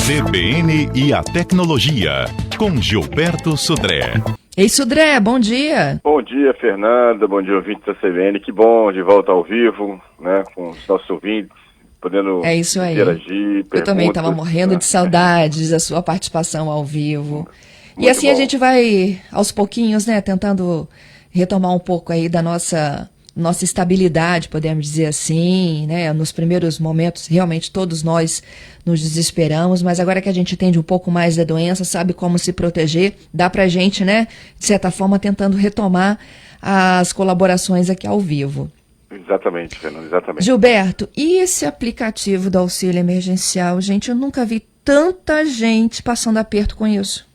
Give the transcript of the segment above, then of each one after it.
CBN e a Tecnologia, com Gilberto Sudré. Ei, Sudré, bom dia. Bom dia, Fernanda, bom dia, ouvintes da CBN. Que bom, de volta ao vivo, né, com os nossos ouvintes, podendo interagir. Eu também estava morrendo de saudades da sua participação ao vivo. Muito assim bom. A gente vai, aos pouquinhos, né, tentando retomar um pouco aí da nossa estabilidade, podemos dizer assim, né? Nos primeiros momentos, realmente, todos nós nos desesperamos, mas agora que a gente entende um pouco mais da doença, sabe como se proteger, dá pra gente, né, de certa forma, tentando retomar as colaborações aqui ao vivo. Exatamente, Fernando, exatamente. Gilberto, e esse aplicativo do auxílio emergencial? Gente, eu nunca vi tanta gente passando aperto com isso.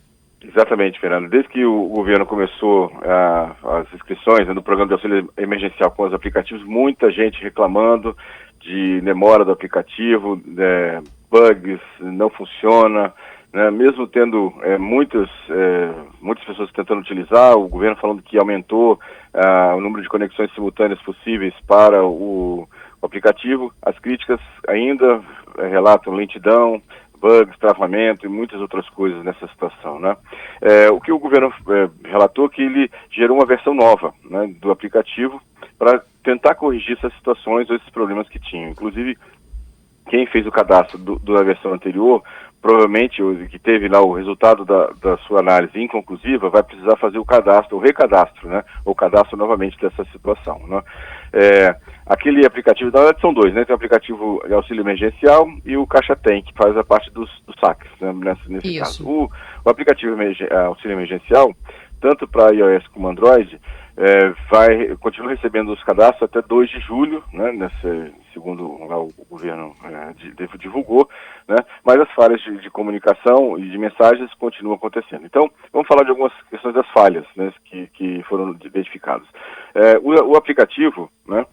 Exatamente, Fernando. Desde que o governo começou as inscrições, né, no programa de auxílio emergencial com os aplicativos, muita gente reclamando de demora do aplicativo, bugs, não funciona, né, mesmo tendo muitas pessoas tentando utilizar, o governo falando que aumentou o número de conexões simultâneas possíveis para o aplicativo, as críticas ainda relatam lentidão, bugs, travamento e muitas outras coisas nessa situação, né? O que o governo relatou que ele gerou uma versão nova, né, do aplicativo para tentar corrigir essas situações ou esses problemas que tinham. Inclusive, quem fez o cadastro da versão anterior, provavelmente, que teve lá o resultado da sua análise inconclusiva, vai precisar fazer o cadastro, o recadastro, né? Ou cadastro novamente dessa situação, né? Aquele aplicativo, na verdade são dois, né? Tem o aplicativo de auxílio emergencial e o Caixa Tem, que faz a parte dos saques, né? Nesse caso. O aplicativo auxílio emergencial, tanto para iOS como Android, continua recebendo os cadastros até 2 de julho, né, segundo lá o governo divulgou, né, mas as falhas de comunicação e de mensagens continuam acontecendo. Então, vamos falar de algumas questões das falhas, né, que foram identificadas. O aplicativo, né,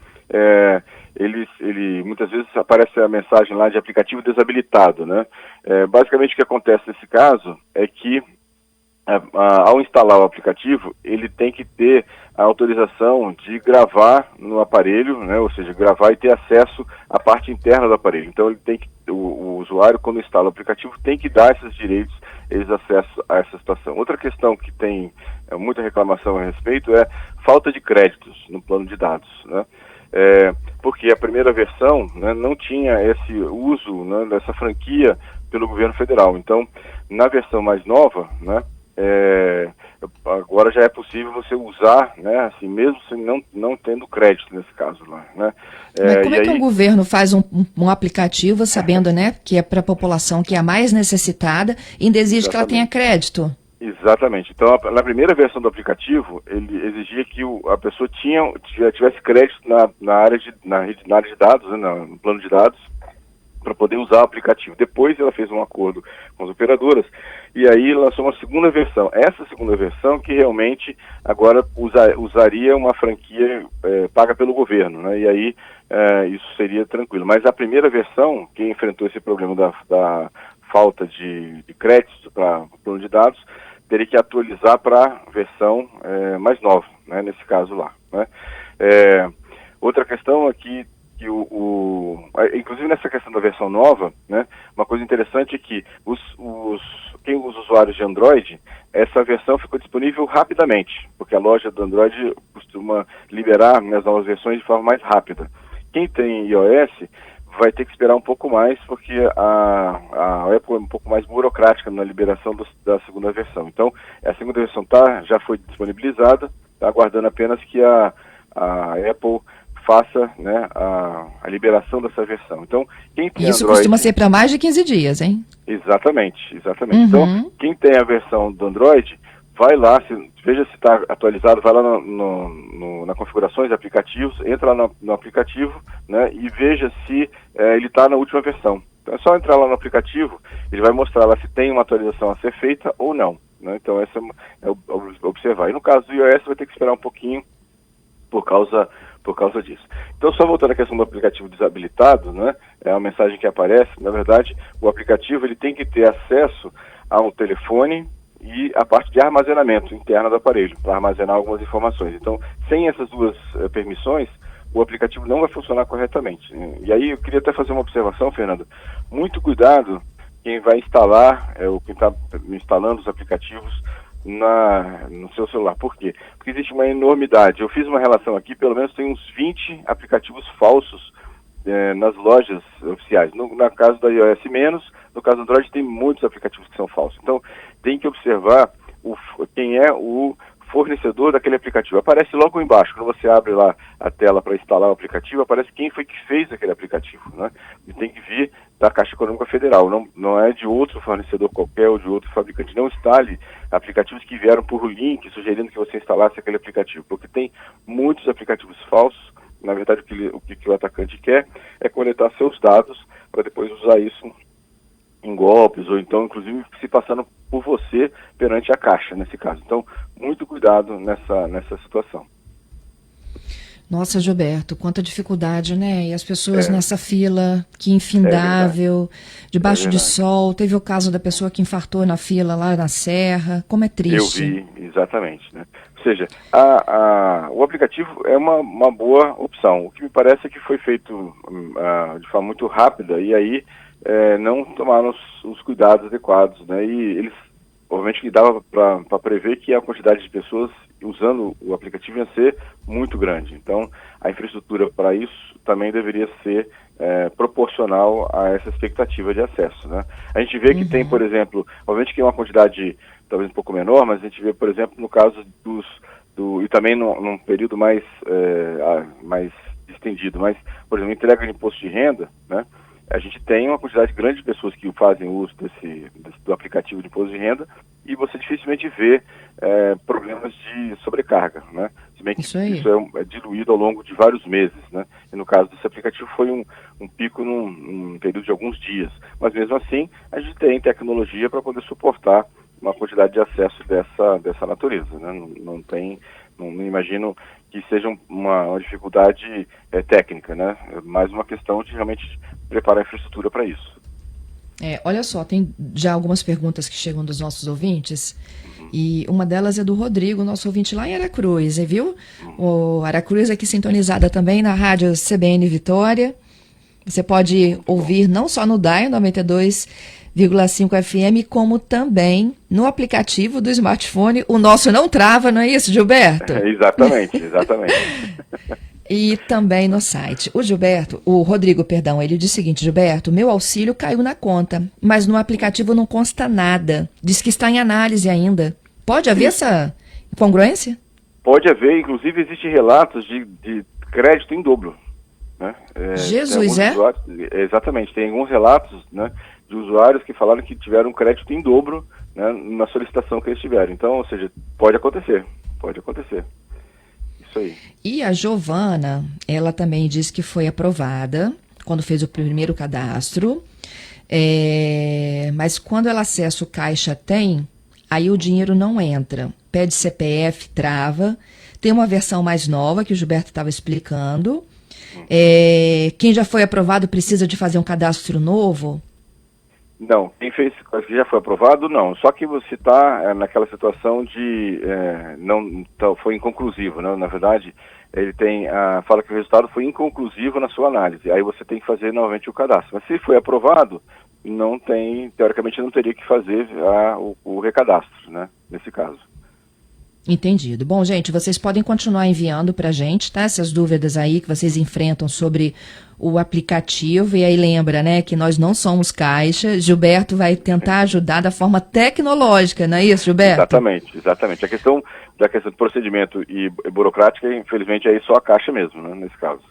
ele muitas vezes aparece a mensagem lá de aplicativo desabilitado, né. Basicamente o que acontece nesse caso é que ao instalar o aplicativo, ele tem que ter a autorização de gravar no aparelho, né, ou seja, gravar e ter acesso à parte interna do aparelho. Então, o usuário, quando instala o aplicativo, tem que dar esses direitos, esse acesso a essa situação. Outra questão que tem muita reclamação a respeito é falta de créditos no plano de dados, né? Porque a primeira versão, né, não tinha esse uso, né, dessa franquia pelo governo federal. Então, na versão mais nova, né, agora já é possível você usar, né, assim, mesmo sem não tendo crédito nesse caso lá, né? Mas como é que o governo faz um aplicativo sabendo, né, que é para a população que é a mais necessitada e ainda exige que ela tenha crédito? Exatamente. Então, na primeira versão do aplicativo, ele exigia que a pessoa tivesse crédito na área de dados, né, no plano de dados, para poder usar o aplicativo. Depois ela fez um acordo com as operadoras e aí lançou uma segunda versão. Essa segunda versão que realmente agora usaria uma franquia paga pelo governo, né? E aí isso seria tranquilo. Mas a primeira versão, que enfrentou esse problema da falta de crédito para o plano de dados, teria que atualizar para a versão mais nova, né? Nesse caso lá, né? Outra questão é que inclusive nessa questão da versão nova, né, uma coisa interessante é que os usuários de Android, essa versão ficou disponível rapidamente, porque a loja do Android costuma liberar, né, as novas versões de forma mais rápida. Quem tem iOS vai ter que esperar um pouco mais, porque a Apple é um pouco mais burocrática na liberação da segunda versão. Então, a segunda versão já foi disponibilizada, está aguardando apenas que a Apple faça, né, a liberação dessa versão. Então, quem tem Isso Android... costuma ser para mais de 15 dias, hein? Exatamente. Uhum. Então, quem tem a versão do Android, vai lá, veja se está atualizado, vai lá na configurações de aplicativos, entra lá no aplicativo, né, e veja se ele está na última versão. Então, é só entrar lá no aplicativo, ele vai mostrar lá se tem uma atualização a ser feita ou não, né? Então, essa é observar. E no caso do iOS, vai ter que esperar um pouquinho por causa disso. Então, só voltando à questão do aplicativo desabilitado, né, é uma mensagem que aparece, na verdade, o aplicativo ele tem que ter acesso ao telefone e a parte de armazenamento interna do aparelho, para armazenar algumas informações. Então, sem essas duas permissões, o aplicativo não vai funcionar corretamente. E aí eu queria até fazer uma observação, Fernando. Muito cuidado quem vai instalar, ou quem está instalando os aplicativos no seu celular. Por quê? Porque existe uma enormidade. Eu fiz uma relação aqui, pelo menos tem uns 20 aplicativos falsos nas lojas oficiais. No caso da iOS menos, no caso do Android tem muitos aplicativos que são falsos. Então tem que observar quem é o fornecedor daquele aplicativo. Aparece logo embaixo, quando você abre lá a tela para instalar o aplicativo, aparece quem foi que fez aquele aplicativo, né? E tem que vir da Caixa Econômica Federal, não é de outro fornecedor qualquer ou de outro fabricante. Não instale aplicativos que vieram por link sugerindo que você instalasse aquele aplicativo, porque tem muitos aplicativos falsos. Na verdade, o que o atacante quer é coletar seus dados para depois usar isso em golpes, ou então, inclusive, se passando por você perante a Caixa, nesse caso. Então, muito cuidado nessa situação. Nossa, Gilberto, quanta dificuldade, né? E as pessoas nessa fila, que infindável, debaixo de sol. Teve o caso da pessoa que infartou na fila lá na Serra. Como é triste. Eu vi, exatamente, né? Ou seja, o aplicativo é uma boa opção. O que me parece é que foi feito de forma muito rápida e aí não tomaram os cuidados adequados, né? E eles, obviamente, que dava para prever que a quantidade de pessoas usando o aplicativo ia ser muito grande. Então, a infraestrutura para isso também deveria ser proporcional a essa expectativa de acesso, né? A gente vê que tem, por exemplo, obviamente que é uma quantidade talvez um pouco menor, mas a gente vê, por exemplo, no caso e também num período mais estendido, mas, por exemplo, entrega de imposto de renda, né? A gente tem uma quantidade grande de pessoas que fazem uso do aplicativo de imposto de renda e você dificilmente vê problemas de sobrecarga, né? Se bem que isso é diluído ao longo de vários meses, né? E no caso desse aplicativo foi um pico num período de alguns dias. Mas mesmo assim, a gente tem tecnologia para poder suportar uma quantidade de acesso dessa natureza, né? Não imagino que seja uma dificuldade técnica, né? É mais uma questão de realmente preparar a infraestrutura para isso. Olha só, tem já algumas perguntas que chegam dos nossos ouvintes, e uma delas é do Rodrigo, nosso ouvinte lá em Aracruz, viu? O Aracruz aqui sintonizada também na rádio CBN Vitória. Você pode ouvir não só no DAI 92,5 FM, como também no aplicativo do smartphone. O nosso não trava, não é isso, Gilberto? Exatamente. E também no site. O Rodrigo, ele diz o seguinte: Gilberto, meu auxílio caiu na conta, mas no aplicativo não consta nada. Diz que está em análise ainda. Pode haver essa incongruência? Pode haver, inclusive existem relatos de crédito em dobro, né? Jesus, Exatamente, tem alguns relatos, né, de usuários que falaram que tiveram crédito em dobro, né, na solicitação que eles tiveram. Então, ou seja, pode acontecer. Isso aí. E a Giovana, ela também disse que foi aprovada quando fez o primeiro cadastro, mas quando ela acessa o Caixa Tem, aí o dinheiro não entra. Pede CPF, trava. Tem uma versão mais nova que o Gilberto estava explicando. Quem já foi aprovado precisa de fazer um cadastro novo? Não, quem fez que já foi aprovado, não. Só que você está naquela situação de foi inconclusivo, né? Na verdade, ele fala que o resultado foi inconclusivo na sua análise. Aí você tem que fazer novamente o cadastro. Mas se foi aprovado, teoricamente não teria que fazer o recadastro, né? Nesse caso. Entendido. Bom, gente, vocês podem continuar enviando para a gente, tá? Essas dúvidas aí que vocês enfrentam sobre o aplicativo. E aí lembra, né, que nós não somos Caixa. Gilberto vai tentar ajudar da forma tecnológica, não é isso, Gilberto? Exatamente. A questão do procedimento e burocrática, infelizmente, é só a Caixa mesmo, né, nesse caso.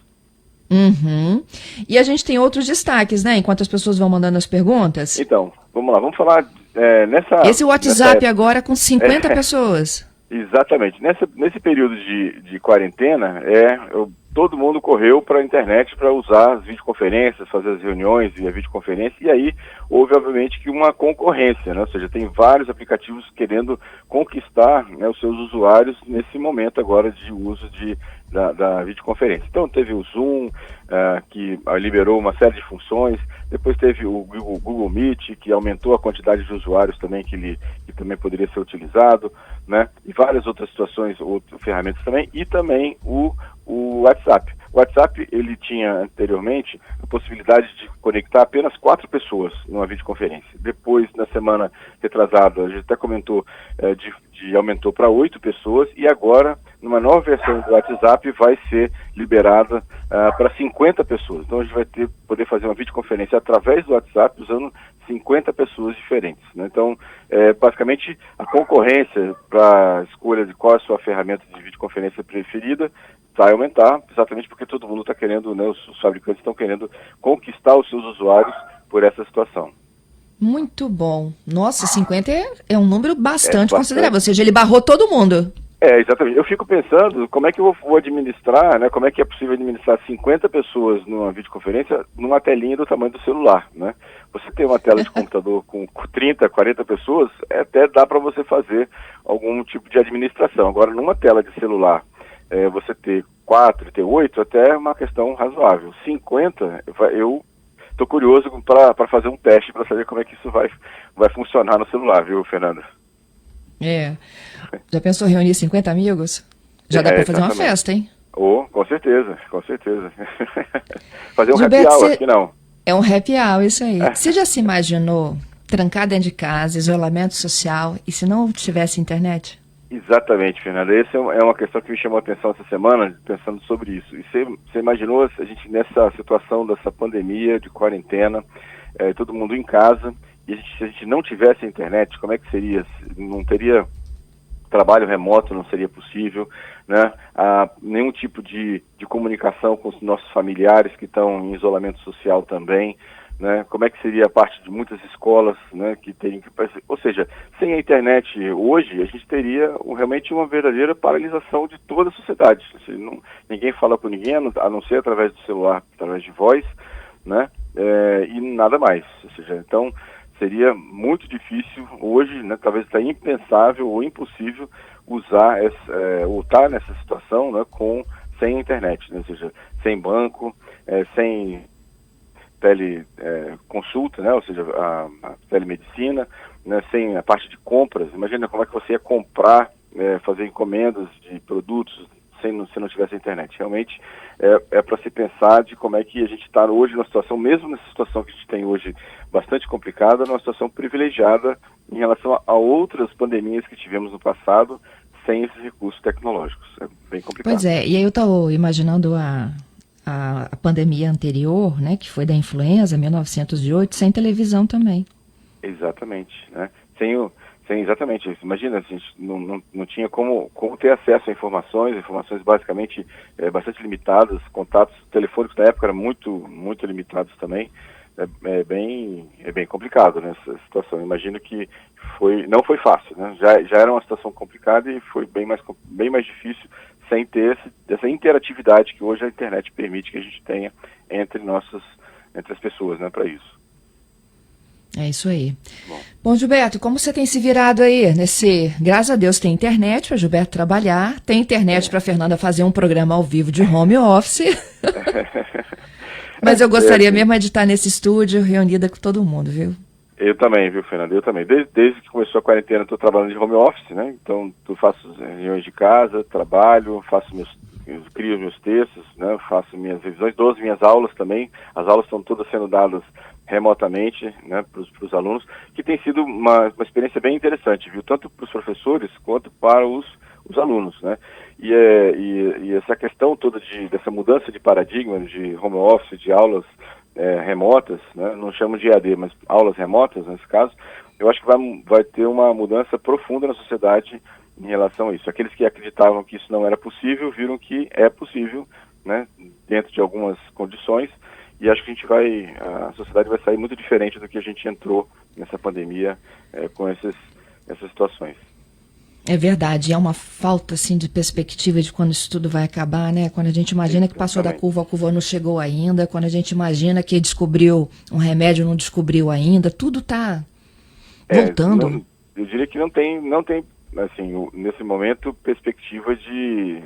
E a gente tem outros destaques, né, enquanto as pessoas vão mandando as perguntas. Então, vamos lá, vamos falar Esse WhatsApp agora com 50 pessoas. Exatamente. Nesse período de quarentena, todo mundo correu para a internet para usar as videoconferências, fazer as reuniões via videoconferência, e aí houve, obviamente, que uma concorrência, né? Ou seja, tem vários aplicativos querendo conquistar, né, os seus usuários nesse momento agora de uso da videoconferência. Então teve o Zoom, que liberou uma série de funções, depois teve o Google Meet, que aumentou a quantidade de usuários também que também poderia ser utilizado, né? E várias outras situações, outras ferramentas também, e também o WhatsApp. O WhatsApp, ele tinha anteriormente a possibilidade de conectar apenas 4 pessoas numa videoconferência. Depois, na semana retrasada, a gente até comentou, aumentou para 8 pessoas, e agora, numa nova versão do WhatsApp, vai ser liberada para 50 pessoas. Então a gente vai poder fazer uma videoconferência através do WhatsApp usando 50 pessoas diferentes, né? Então, basicamente, a concorrência para a escolha de qual é a sua ferramenta de videoconferência preferida vai aumentar, exatamente porque todo mundo está querendo, né, os fabricantes estão querendo conquistar os seus usuários por essa situação. Muito bom. Nossa, 50 é um número bastante considerável, ou seja, ele barrou todo mundo. Exatamente. Eu fico pensando como é que eu vou administrar, né? Como é que é possível administrar 50 pessoas numa videoconferência numa telinha do tamanho do celular, né? Você tem uma tela de computador com 30, 40 pessoas, até dá para você fazer algum tipo de administração. Agora, numa tela de celular, você ter 4, ter 8, até é uma questão razoável. 50, eu estou curioso para fazer um teste para saber como é que isso vai funcionar no celular, viu, Fernanda? Já pensou reunir 50 amigos? Já dá para fazer uma festa, hein? Com certeza, com certeza. Fazer um happy hour, aqui não. É um happy hour, isso aí. Você já se imaginou trancado dentro de casa, isolamento social, e se não tivesse internet? Exatamente, Fernanda. Essa é uma questão que me chamou a atenção essa semana, pensando sobre isso. E você imaginou a gente nessa situação dessa pandemia, de quarentena, todo mundo em casa, e se a gente não tivesse internet, como é que seria? Não teria trabalho remoto, não seria possível, né? Nenhum tipo de comunicação com os nossos familiares que estão em isolamento social também, né? Como é que seria a parte de muitas escolas, né, que teriam que... Ou seja, sem a internet hoje, a gente teria realmente uma verdadeira paralisação de toda a sociedade. Seja, ninguém fala com ninguém, a não ser através do celular, através de voz, né? E nada mais. Ou seja, então seria muito difícil hoje, né, talvez até impensável ou impossível usar ou estar nessa situação, né, sem internet, né? Ou seja, sem banco, sem teleconsulta, né? Ou seja, a telemedicina, né? Sem a parte de compras. Imagina como é que você ia comprar, fazer encomendas de produtos se não tivesse internet. Realmente é para se pensar de como é que a gente está hoje numa situação, mesmo nessa situação que a gente tem hoje bastante complicada, numa situação privilegiada em relação a outras pandemias que tivemos no passado sem esses recursos tecnológicos. É bem complicado. Pois é, e aí eu estou imaginando a pandemia anterior, né, que foi da influenza, 1908, sem televisão também. Exatamente, né? Exatamente, imagina, a gente não tinha como ter acesso a informações basicamente bastante limitadas, contatos telefônicos na época eram muito, muito limitados também. É bem complicado nessa situação. Imagino que não foi fácil, né? Já era uma situação complicada e foi bem mais difícil sem ter essa interatividade que hoje a internet permite que a gente tenha entre as pessoas, né, para isso. É isso aí. Bom, Gilberto, como você tem se virado aí graças a Deus tem internet para Gilberto trabalhar, tem internet para Fernanda fazer um programa ao vivo de home office. Mas eu gostaria mesmo de estar nesse estúdio reunida com todo mundo, viu? Eu também, viu, Fernanda? Eu também. Desde que começou a quarentena, estou trabalhando de home office, né? Então, eu faço reuniões de casa, trabalho, crio meus textos, né? Faço minhas revisões, dou as minhas aulas também. As aulas estão todas sendo dadas remotamente, né, para os alunos, que tem sido uma experiência bem interessante, viu? Tanto para os professores quanto para os alunos, né? E essa questão toda dessa mudança de paradigma de home office, de aulas remotas, né? Não chamo de EAD, mas aulas remotas nesse caso, eu acho que vai ter uma mudança profunda na sociedade em relação a isso. Aqueles que acreditavam que isso não era possível, viram que é possível, né, dentro de algumas condições, e acho que a sociedade vai sair muito diferente do que a gente entrou nessa pandemia com essas situações. É verdade, é uma falta assim de perspectiva de quando isso tudo vai acabar, né? Quando a gente imagina que passou da curva, a curva não chegou ainda, quando a gente imagina que descobriu um remédio, não descobriu ainda, tudo está voltando. Eu diria que não tem assim, nesse momento, perspectiva de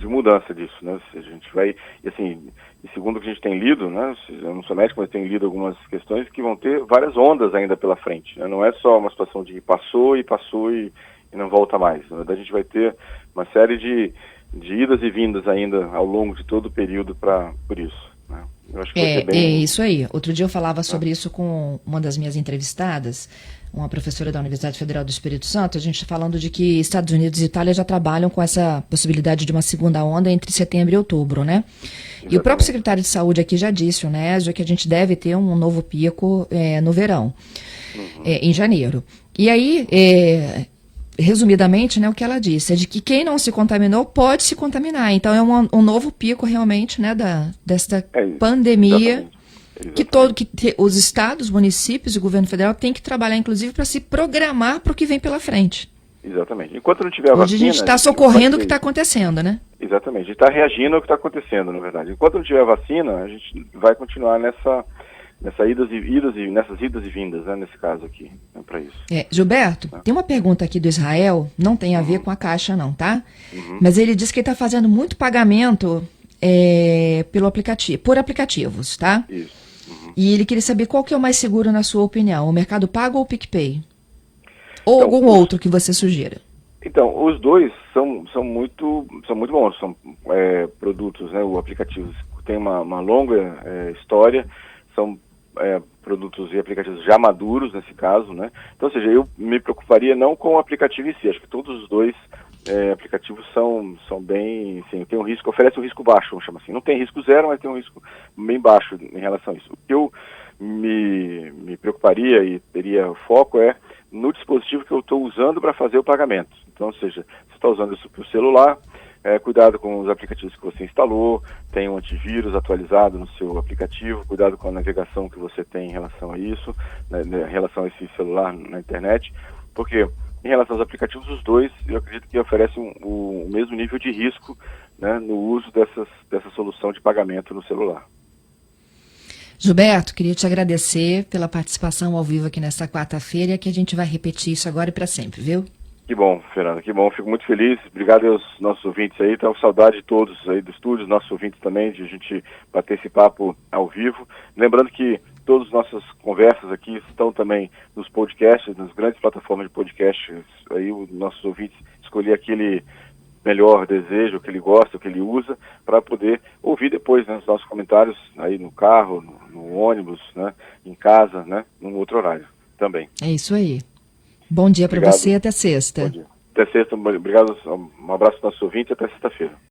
mudança disso, né? A gente vai, e assim, e segundo o que a gente tem lido, né? Eu não sou médico, mas tenho lido algumas questões que vão ter várias ondas ainda pela frente, né? Não é só uma situação de passou e não volta mais. Na verdade, a gente vai ter uma série de idas e vindas ainda ao longo de todo o período por isso, né? Eu acho que É isso aí. Outro dia eu falava sobre isso com uma das minhas entrevistadas, uma professora da Universidade Federal do Espírito Santo, a gente está falando de que Estados Unidos e Itália já trabalham com essa possibilidade de uma segunda onda entre setembro e outubro, né? Exatamente. E o próprio secretário de Saúde aqui já disse, o Nésio, que a gente deve ter um novo pico no verão, em janeiro. E aí, resumidamente, né, o que ela disse é de que quem não se contaminou pode se contaminar. Então é um novo pico realmente, né, desta pandemia. Exatamente. Que os estados, municípios e o governo federal têm que trabalhar, inclusive, para se programar para o que vem pela frente. Exatamente. Enquanto não tiver Hoje vacina... a gente está socorrendo o que está acontendo, né? Exatamente. A gente está reagindo ao que está acontecendo, na verdade. Enquanto não tiver vacina, a gente vai continuar nessas idas e vindas, né, nesse caso aqui, né, para isso. Gilberto, tem uma pergunta aqui do Israel, não tem a ver com a Caixa não, tá? Mas ele diz que ele está fazendo muito pagamento por aplicativos, tá? Isso. E ele queria saber qual que é o mais seguro na sua opinião, o Mercado Pago ou o PicPay? Ou Então, algum outro que você sugira? Então, os dois são muito bons, são produtos, né? O aplicativo tem uma longa história, são produtos e aplicativos já maduros nesse caso, né? Então, ou seja, eu me preocuparia não com o aplicativo em si, acho que todos os dois aplicativos são bem, sim, tem oferece um risco baixo, vamos chamar assim. Não tem risco zero, mas tem um risco bem baixo em relação a isso. O que eu me preocuparia e teria foco no dispositivo que eu estou usando para fazer o pagamento. Então, ou seja, você está usando isso para o celular, cuidado com os aplicativos que você instalou, tem um antivírus atualizado no seu aplicativo, cuidado com a navegação que você tem em relação a isso, né, em relação a esse celular na internet, porque em relação aos aplicativos, os dois, eu acredito que oferecem o mesmo nível de risco, né, no uso dessa solução de pagamento no celular. Gilberto, queria te agradecer pela participação ao vivo aqui nesta quarta-feira, que a gente vai repetir isso agora e para sempre, viu? Que bom, Fernanda, que bom, fico muito feliz. Obrigado aos nossos ouvintes aí, tenho saudade de todos aí do estúdio, nossos ouvintes também, de a gente bater esse papo ao vivo. Lembrando que todas as nossas conversas aqui estão também nos podcasts, nas grandes plataformas de podcasts, aí os nossos ouvintes escolher aquele melhor desejo, o que ele gosta, o que ele usa, para poder ouvir depois, né, os nossos comentários aí no carro, no ônibus, né, em casa, né, num outro horário também. É isso aí. Bom dia para você, até sexta. Bom dia. Até sexta, obrigado, um abraço aos nossos ouvintes e até sexta-feira.